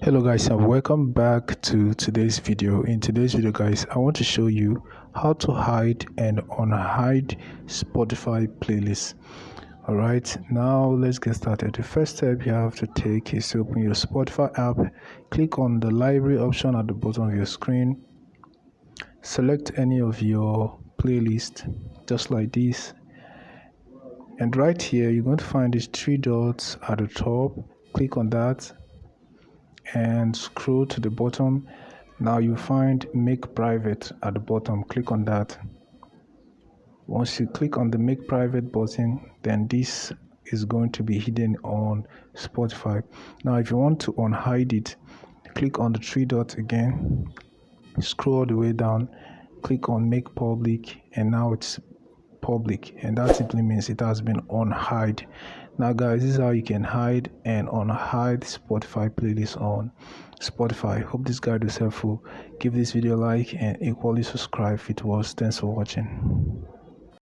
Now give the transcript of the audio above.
Hello guys, and welcome back to today's video. In today's video guys, I want to show you how to hide and unhide Spotify playlists. Alright, now let's get started. The first step you have to take is to open your Spotify app. Click on the library option at the bottom of your screen. Select any of your playlist just like this, and right here you're going to find these three dots at the top. Click on that and scroll to the bottom. Now you find make private at the bottom. Click on that. Once you click on the make private button, then this is going to be hidden on Spotify. Now if you want to unhide it, click on the three dots again, scroll all the way down, click on make public, and now it's public, and that simply means it has been unhide. Now guys, this is how you can hide and unhide Spotify playlist on Spotify. Hope this guide was helpful. Give this video a like and equally subscribe if it was. Thanks for watching.